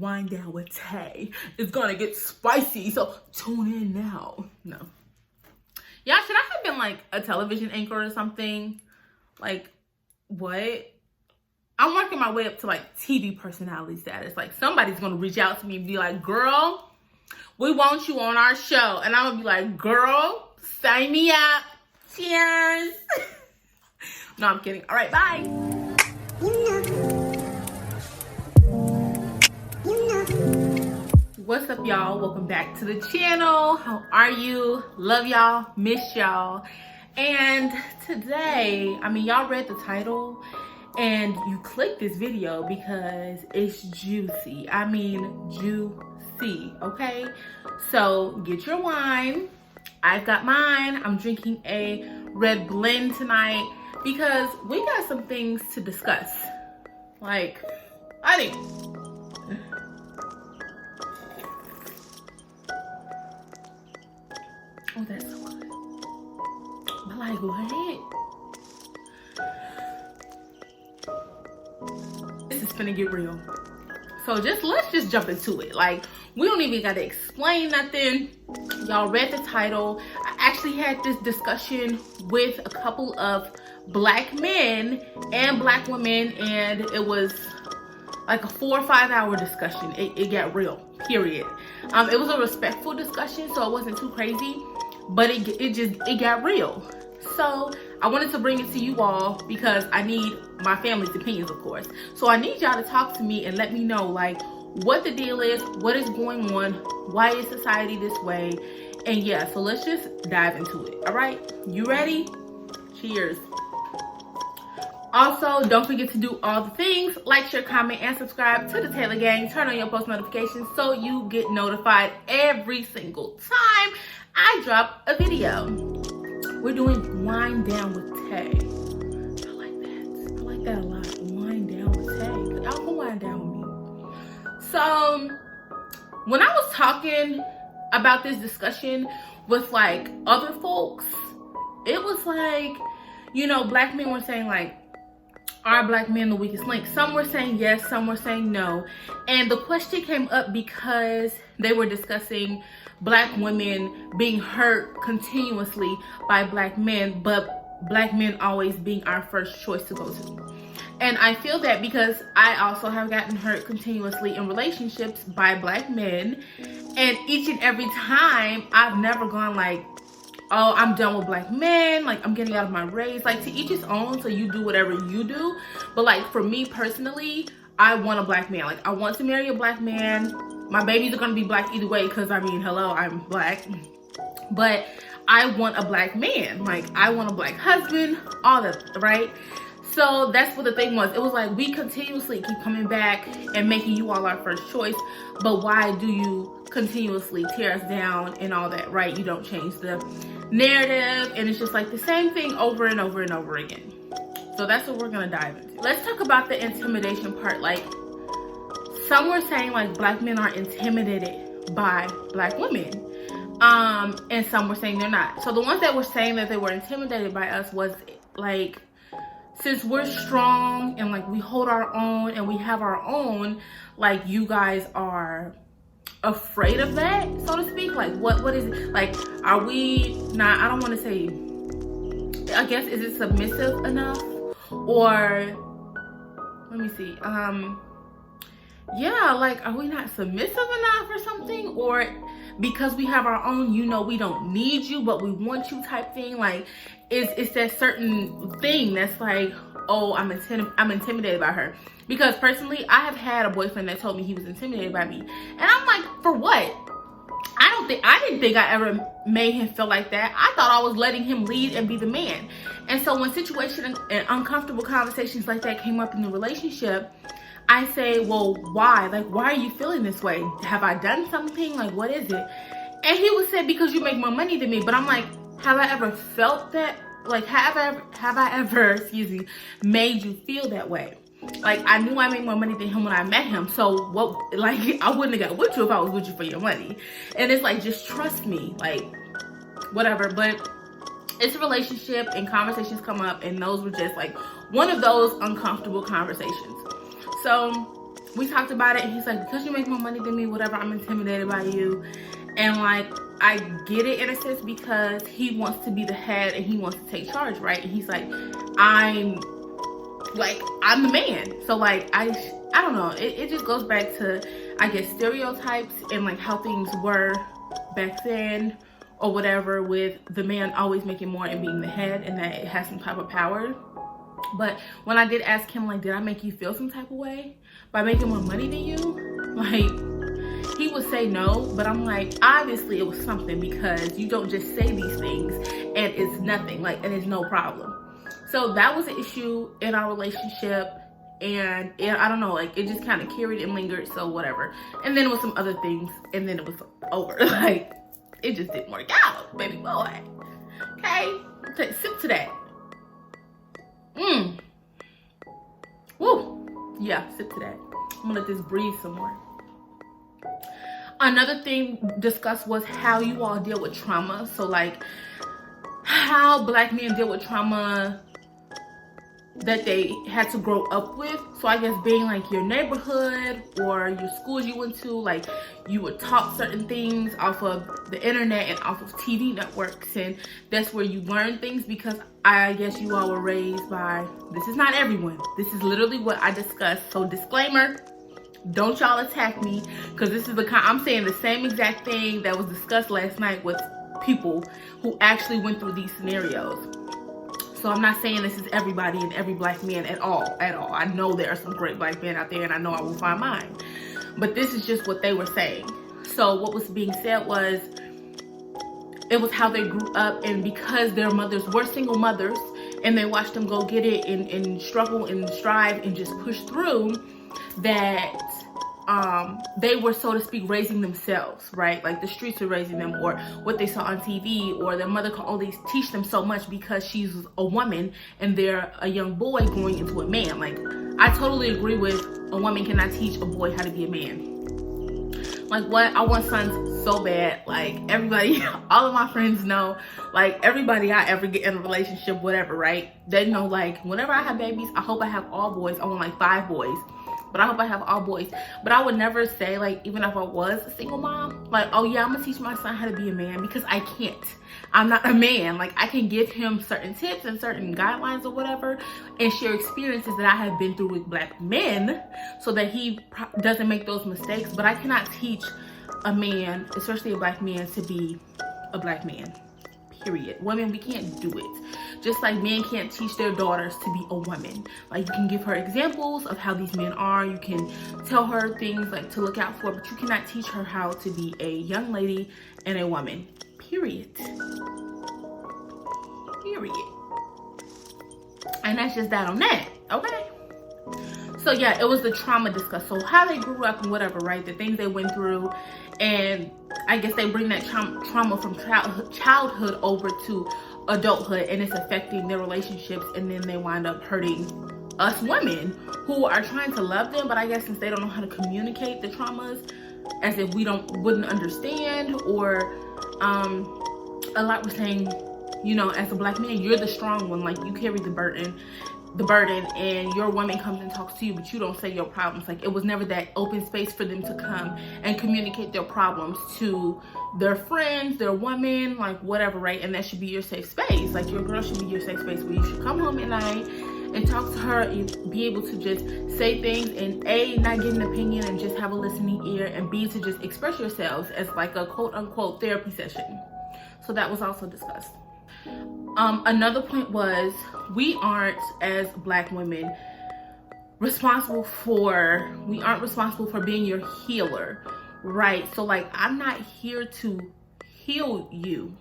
Wind Down with Tay. It's gonna get spicy, so tune in now. No. Y'all, should I have been like a television anchor or something? Like, what? I'm working my way up to like TV personality status. Like, somebody's gonna reach out to me and be like, girl, we want you on our show. And I'm gonna be like, girl, sign me up. Cheers. No, I'm kidding. All right, bye. What's up, y'all? Welcome back to the channel. How are you? Love y'all, miss y'all. And today, I mean, y'all read the title and you clicked this video because it's juicy. I mean, juicy, okay? So get your wine. I've got mine. I'm drinking a red blend tonight because we got some things to discuss. Like, I think. Oh, that's so good. But like, what? This is finna get real. So let's just jump into it. Like, we don't even gotta explain nothing. Y'all read the title. I actually had this discussion with a couple of black men and black women, and it was like a 4 or 5 hour discussion. It got real, period. It was a respectful discussion, so it wasn't too crazy, but it got real. So I wanted to bring it to you all because I need my family's opinions, of course. So I need y'all to talk to me and let me know, like, what the deal is, what is going on, why is society this way, and yeah, so let's just dive into it. All right, you ready? Cheers. Also, don't forget to do all the things: like, share, comment, and subscribe to the Taylor Gang. Turn on your post notifications so you get notified every single time I drop a video. We're doing Wind Down with Tay. I like that. I like that a lot. Wind Down with Tay. Y'all can wind down with me. So, when I was talking about this discussion with like other folks, it was like, you know, black men were saying like, are black men the weakest link? Some were saying yes, some were saying no. And the question came up because they were discussing black women being hurt continuously by black men, but black men always being our first choice to go to. And I feel that because I also have gotten hurt continuously in relationships by black men, and each and every time I've never gone like, oh, I'm done with black men, like, I'm getting out of my race. Like, to each his own, so you do whatever you do. But like, for me personally, I want a black man. Like, I want to marry a black man. My babies are gonna be black either way, because I mean, hello, I'm black. But I want a black man. Like, I want a black husband, all that, right? So that's what the thing was. It was like, we continuously keep coming back and making you all our first choice, but why do you continuously tear us down and all that, right? You don't change the narrative, and it's just like the same thing over and over and over again. So that's what we're gonna dive into. Let's talk about the intimidation part. Like, some were saying like black men are intimidated by black women, and some were saying they're not. So the ones that were saying that they were intimidated by us was like, since we're strong and like we hold our own and we have our own, like, you guys are afraid of that, so to speak. Like, what is it? Like, are we not, I don't want to say, I guess, is it submissive enough? Or let me see, yeah, like, are we not submissive enough or something? Or because we have our own, you know, we don't need you but we want you type thing? Like, it's that certain thing that's like, oh, I'm intimidated by her. Because personally, I have had a boyfriend that told me he was intimidated by me, and I'm like, for what? I didn't think I ever made him feel like that. I thought I was letting him lead and be the man. And so when situations and uncomfortable conversations like that came up in the relationship, I say, well, why? Like, why are you feeling this way? Have I done something? Like, what is it? And he would say, because you make more money than me. But I'm like, have I ever felt that? Like, have I ever, excuse me, made you feel that way? Like, I knew I made more money than him when I met him. So what, like, I wouldn't have got with you if I was with you for your money. And it's like, just trust me, like, whatever. But it's a relationship and conversations come up, and those were just like one of those uncomfortable conversations. So we talked about it, and he's like, because you make more money than me, whatever, I'm intimidated by you. And like, I get it in a sense, because he wants to be the head and he wants to take charge, right? And he's like, I'm the man. So like, I don't know, it just goes back to, I guess, stereotypes and like how things were back then or whatever, with the man always making more and being the head, and that it has some type of power. But when I did ask him, like, did I make you feel some type of way by making more money than you? Like, he would say no, but I'm like, obviously it was something, because you don't just say these things and it's nothing, like, and it's no problem. So that was an issue in our relationship, and I don't know, like, it just kind of carried and lingered, so whatever. And then it was some other things, and then it was over. Like, it just didn't work out, baby boy. Okay, take a sip to that. Woo. Yeah, sip to that. I'm gonna let this breathe some more. Another thing discussed was how you all deal with trauma. So like, how Black men deal with trauma that they had to grow up with. So I guess being like your neighborhood or your schools you went to, like you were taught certain things off of the internet and off of TV networks, and that's where you learn things, because I guess you all were raised by, this is not everyone, this is literally what I discussed. So disclaimer, don't y'all attack me, because this is I'm saying the same exact thing that was discussed last night with people who actually went through these scenarios. So I'm not saying this is everybody and every Black man at all. I know there are some great Black men out there, and I know I will find mine. But this is just what they were saying. So what was being said was, it was how they grew up, and because their mothers were single mothers, and they watched them go get it and struggle and strive and just push through, that they were, so to speak, raising themselves, right? Like the streets were raising them, or what they saw on TV, or their mother can only teach them so much because she's a woman and they're a young boy growing into a man. Like, I totally agree with, a woman cannot teach a boy how to be a man. Like, what? I want sons so bad. Like, everybody, all of my friends know, like, everybody I ever get in a relationship, whatever, right? They know, like, whenever I have babies, I hope I have all boys. I want like 5 boys. But I hope I have all boys. But I would never say, like, even if I was a single mom, like, oh yeah, I'm gonna teach my son how to be a man, because I can't. I'm not a man. Like, I can give him certain tips and certain guidelines or whatever, and share experiences that I have been through with Black men, so that he doesn't make those mistakes. But I cannot teach a man, especially a Black man, to be a Black man. Period. Women, we can't do it. Just like men can't teach their daughters to be a woman. Like, you can give her examples of how these men are. You can tell her things like to look out for, but you cannot teach her how to be a young lady and a woman. Period. Period. And that's just that on that. Okay? So yeah, it was the trauma discussed. So how they grew up and whatever, right? The things they went through, and I guess they bring that trauma from childhood over to adulthood, and it's affecting their relationships, and then they wind up hurting us women who are trying to love them, but I guess since they don't know how to communicate the traumas, as if we wouldn't understand, or a lot were saying, you know, as a Black man, you're the strong one, like you carry the burden, and your woman comes and talks to you, but you don't say your problems. Like, it was never that open space for them to come and communicate their problems to their friends, their woman, like whatever, right? And that should be your safe space. Like, your girl should be your safe space, where you should come home at night and talk to her and be able to just say things, and A, not get an opinion and just have a listening ear, and B, to just express yourselves as like a quote unquote therapy session. So that was also discussed. Another point was, we aren't, as Black women, responsible for being your healer, right? So like, I'm not here to heal you.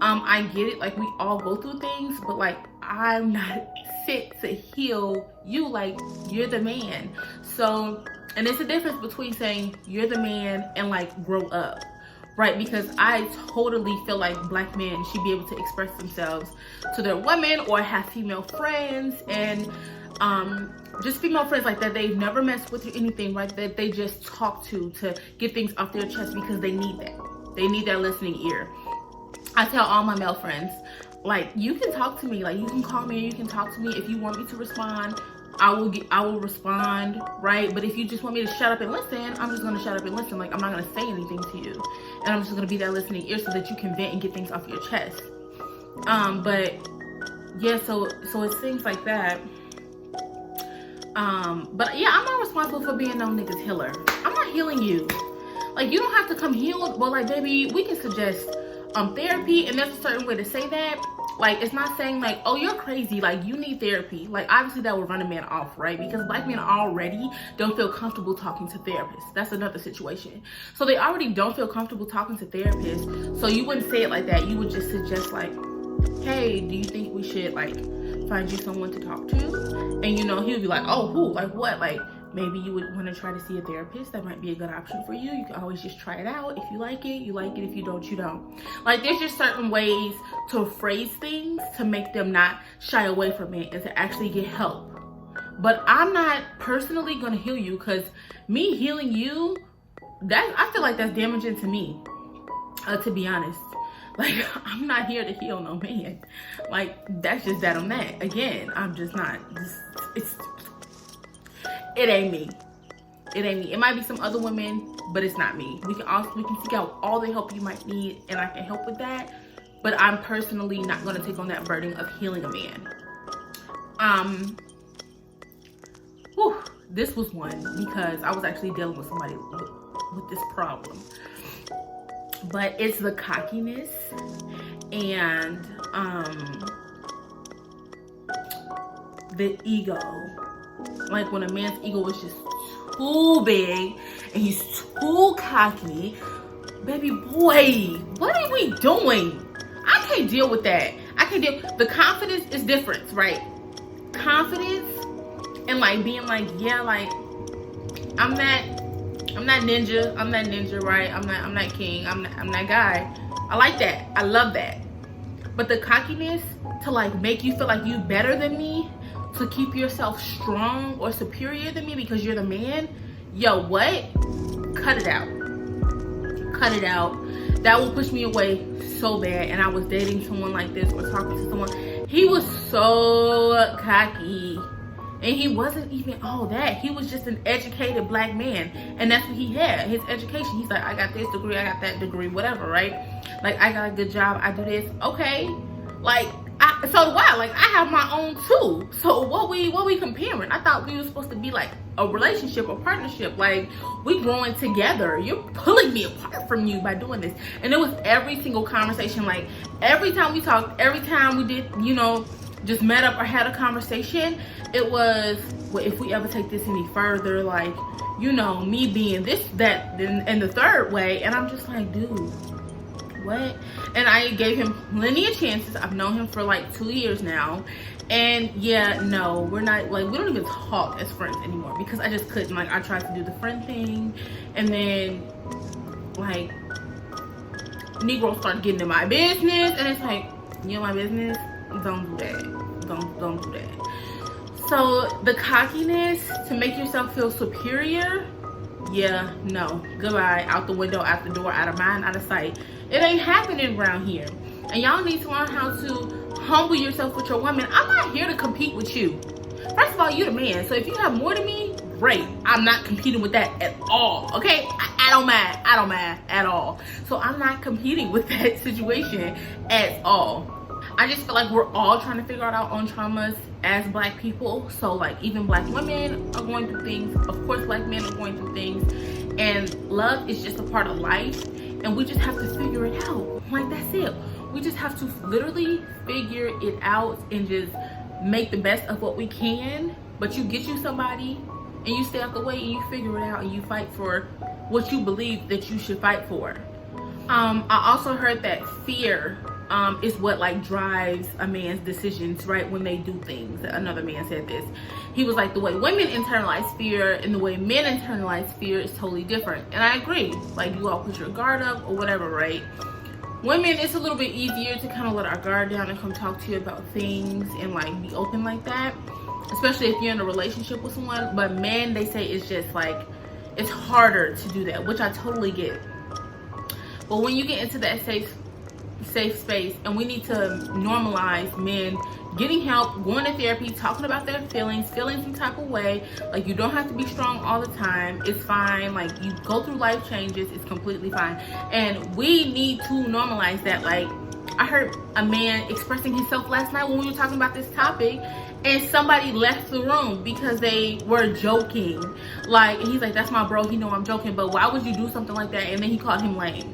I get it, like we all go through things, but like, I'm not fit to heal you. Like, you're the man. So, and it's a difference between saying you're the man and like grow up. Right, because I totally feel like Black men should be able to express themselves to their women, or have female friends, and just female friends like that they've never messed with or anything, right? That they just talk to get things off their chest, because they need that. They need that listening ear. I tell all my male friends, like, you can talk to me, like you can call me, you can talk to me. If you want me to respond, I will respond, right? But if you just want me to shut up and listen, I'm just gonna shut up and listen. Like, I'm not gonna say anything to you, and I'm just gonna be that listening ear so that you can vent and get things off your chest. But yeah, so it's things like that. But yeah, I'm not responsible for being no nigga's healer. I'm not healing you. Like, you don't have to come healed, but like, baby, we can suggest therapy, and there's a certain way to say that. Like, it's not saying like, oh, you're crazy, like you need therapy. Like, obviously that would run a man off, right? Because black men already don't feel comfortable talking to therapists. That's another situation. So they already don't feel comfortable talking to therapists. So you wouldn't say it like that. You would just suggest like, hey, do you think we should like find you someone to talk to? And you know, he would be like, oh, who? Like what? Like, maybe you would want to try to see a therapist. That might be a good option for you. You can always just try it out. If you like it, you like it. If you don't, you don't. Like, there's just certain ways to phrase things to make them not shy away from it and to actually get help. But I'm not personally going to heal you, because me healing you, I feel like that's damaging to me, to be honest. Like, I'm not here to heal no man. Like, that's just that on that. Again, I'm just not. It ain't me. It ain't me. It might be some other women, but it's not me. We can seek out all the help you might need, and I can help with that. But I'm personally not gonna take on that burden of healing a man. This was one because I was actually dealing with somebody with this problem. But it's the cockiness and the ego. Like, when a man's ego is just too big and he's too cocky, baby boy, what are we doing? I can't deal with that. I can't deal. The confidence is different, right? Confidence and like being like, yeah, like I'm not ninja, right? I'm not king. I'm that guy. I like that. I love that. But the cockiness to like make you feel like you better than me, to keep yourself strong or superior than me because you're the man, yo, what? Cut it out. Cut it out. That will push me away so bad. And I was dating someone like this or talking to someone. He was so cocky. And he wasn't even all that. He was just an educated black man. And that's what he had, his education. He's like, I got this degree, I got that degree, whatever, right? Like, I got a good job, I do this. Okay. Like, so do I. Like, I have my own too. So what we comparing? I thought we were supposed to be like a relationship or partnership. Like, we growing together. You're pulling me apart from you by doing this. And it was every single conversation. Like, every time we talked, every time we did, you know, just met up or had a conversation, it was, well, if we ever take this any further, like, you know, me being this, that, and the third way. And I'm just like, dude, what? And I gave him plenty of chances. I've known him for like 2 years now. And yeah, no, we're not, like, we don't even talk as friends anymore because I just couldn't. Like, I tried to do the friend thing, and then like Negroes start getting in my business, and it's like, you know, my business, don't do that. Don't do that. So the cockiness to make yourself feel superior, yeah, no, goodbye, out the window, out the door, out of mind, out of sight. It ain't happening around here. And y'all need to learn how to humble yourself with your woman. I'm not here to compete with you. First of all, you're the man. So if you have more than me, great. I'm not competing with that at all, okay? I don't mind. I don't mind at all. So I'm not competing with that situation at all. I just feel like we're all trying to figure out our own traumas as black people. So like, even black women are going through things. Of course, black men are going through things. And love is just a part of life. And we just have to figure it out. Like, that's it. We just have to literally figure it out and just make the best of what we can. But you get you somebody and you stay out the way and you figure it out and you fight for what you believe that you should fight for. I also heard that fear is what like drives a man's decisions, right, when they do things. Another man said this. He was like, the way women internalize fear and the way men internalize fear is totally different. And I agree. Like, you all put your guard up or whatever, right? Women, it's a little bit easier to kind of let our guard down and come talk to you about things and like be open like that, especially if you're in a relationship with someone. But men, they say it's just like, it's harder to do that, which I totally get. But when you get into that safe space, and we need to normalize men getting help, going to therapy, talking about their feelings, feeling some type of way. Like, you don't have to be strong all the time. It's fine. Like, you go through life changes. It's completely fine. And we need to normalize that. Like, I heard a man expressing himself last night when we were talking about this topic, and somebody left the room because they were joking. Like, and he's like, that's my bro, he know I'm joking, but why would you do something like that? And then he called him lame.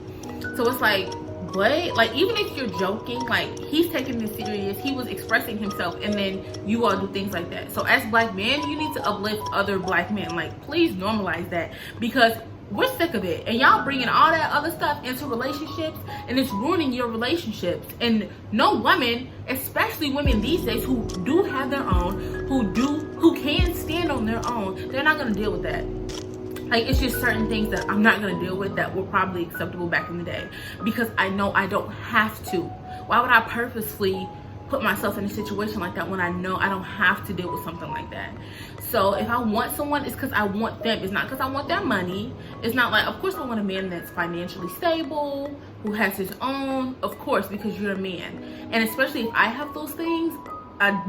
So it's like, what? Like, even if you're joking, like, he's taking this serious, he was expressing himself, and then you all do things like that. So as black men, you need to uplift other black men. Like, please normalize that, because we're sick of it. And y'all bringing all that other stuff into relationships, and it's ruining your relationships. And no woman, especially women these days who do have their own, who can stand on their own, they're not gonna deal with that. Like, it's just certain things that I'm not gonna deal with that were probably acceptable back in the day, because I know I don't have to. Why would I purposefully put myself in a situation like that when I know I don't have to deal with something like that? So if I want someone, it's because I want them. It's not because I want their money. It's not like, of course I want a man that's financially stable, who has his own, of course, because you're a man. And especially if I have those things,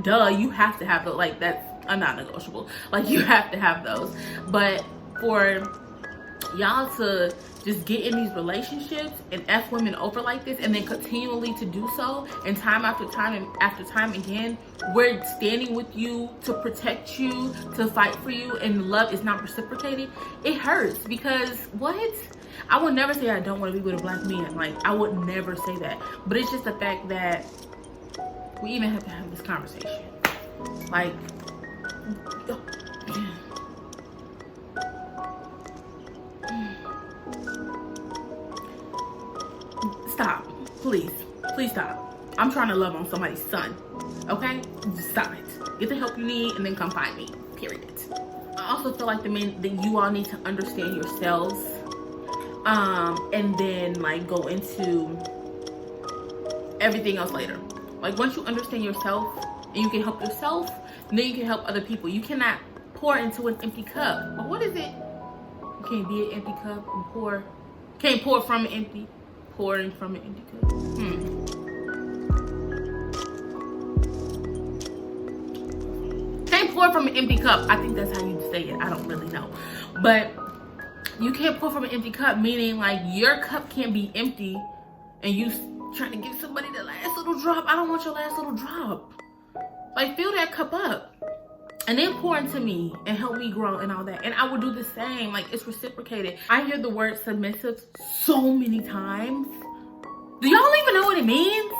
duh, you have to have those. Like, that's a non-negotiable. Like, you have to have those. But for y'all to just get in these relationships and F women over like this, and then continually to do so, and time after time and after time again, we're standing with you to protect you, to fight for you, and love is not reciprocated, it hurts. Because what? I would never say I don't want to be with a black man. Like, I would never say that. But it's just the fact that we even have to have this conversation. Like, stop. Please stop. I'm trying to love on somebody's son, okay? Just stop it. Get the help you need and then come find me, period. I also feel like the men, that you all need to understand yourselves, and then like go into everything else later. Like, once you understand yourself and you can help yourself, then you can help other people. You cannot pour into an empty cup. Or what is it? You can't be an empty cup and pour. Can't pour from an empty. Pouring from an empty cup. Can't pour from an empty cup. I think that's how you say it. I don't really know. But you can't pour from an empty cup, meaning like your cup can't be empty and you trying to give somebody the last little drop. I don't want your last little drop. Like, fill that cup up and then pour into me and help me grow and all that. And I will do the same. Like, it's reciprocated. I hear the word submissive so many times. Do y'all even know what it means?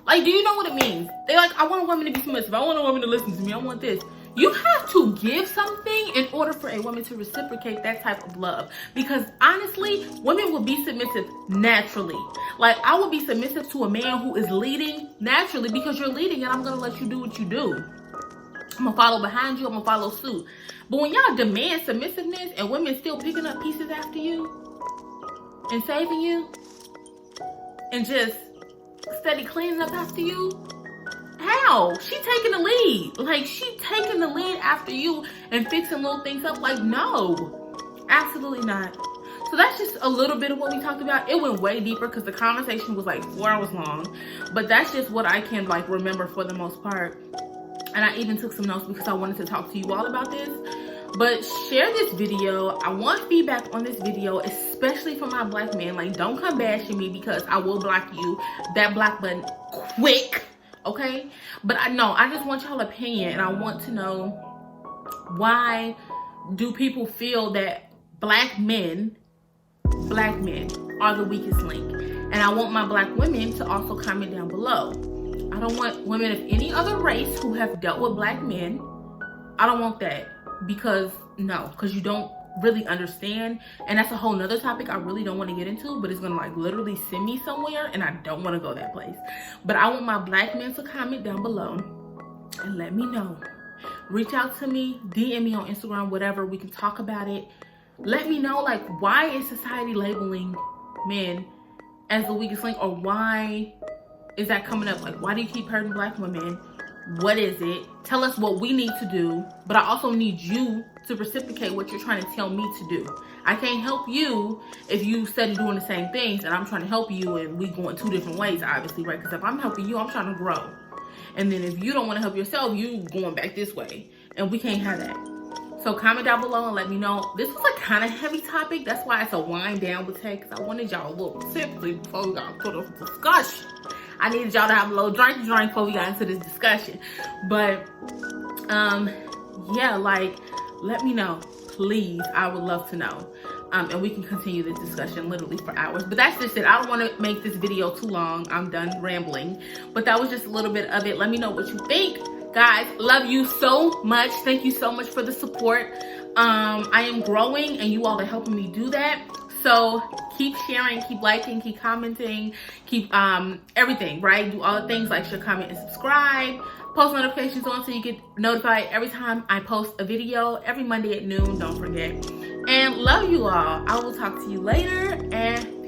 Like, do you know what it means? They're like, I want a woman to be submissive. I want a woman to listen to me. I want this. You have to give something in order for a woman to reciprocate that type of love. Because honestly, women will be submissive naturally. Like, I will be submissive to a man who is leading naturally, because you're leading and I'm going to let you do what you do. I'm gonna follow behind you. I'm gonna follow suit. But when y'all demand submissiveness and women still picking up pieces after you and saving you and just steady cleaning up after you, how? She taking the lead. Like, she taking the lead after you and fixing little things up. Like, no, absolutely not. So that's just a little bit of what we talked about. It went way deeper because the conversation was like 4 hours long. But that's just what I can like remember for the most part. And I even took some notes because I wanted to talk to you all about this. But share this video. I want feedback on this video, especially from my black men. Like, don't come bashing me because I will block you. That block button quick, okay? But I just want y'all opinion, and I want to know, why do people feel that black men are the weakest link? And I want my black women to also comment down below. I don't want women of any other race who have dealt with black men. I don't want that, because you don't really understand. And that's a whole nother topic I really don't want to get into, but it's gonna like literally send me somewhere and I don't want to go that place. But I want my black men to comment down below and let me know. Reach out to me, DM me on Instagram, whatever, we can talk about it. Let me know, like, why is society labeling men as the weakest link, or why is that coming up? Like, why do you keep hurting black women? What is it? Tell us what we need to do, but I also need you to reciprocate what you're trying to tell me to do. I can't help you if you steady doing the same things and I'm trying to help you and we going 2 different ways, obviously, right? Because if I'm helping you, I'm trying to grow. And then if you don't want to help yourself, you going back this way. And we can't have that. So comment down below and let me know. This was a kind of heavy topic. That's why it's a wind down with Tay, because I wanted y'all a little tipsy before we got into this discussion. I needed y'all to have a little drink before we got into this discussion. But yeah, like, let me know, please. I would love to know. And we can continue this discussion literally for hours. But that's just it. I don't want to make this video too long. I'm done rambling. But that was just a little bit of it. Let me know what you think. Guys, love you so much. Thank you so much for the support. I am growing and you all are helping me do that. So keep sharing, keep liking, keep commenting, keep everything, right? Do all the things like share, comment, and subscribe. Post notifications on so you get notified every time I post a video every Monday at noon. Don't forget. And love you all. I will talk to you later and